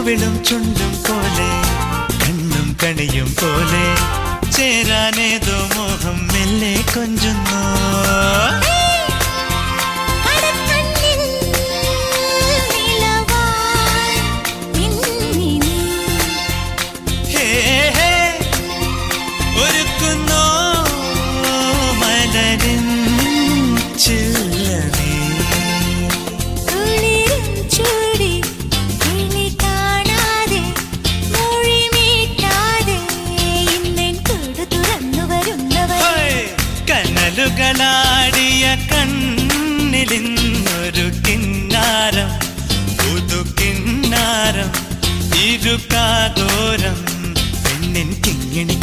കവിളും ചുണ്ടും പോലെ കണ്ണും കണിയും പോലെ ചേരാനേതോ മോഹം മെല്ലെ കൊഞ്ചുന്നു. ഒരുക്കുന്നോ മലരിൻ ചില്ലമേ കനലുകളാടിയ കണ്ണിലിന്നൊരു കിന്നാരം പുതു കിന്നാരം ഇരുകാതോരം പെണ്ണിൻ കിങ്ങിണി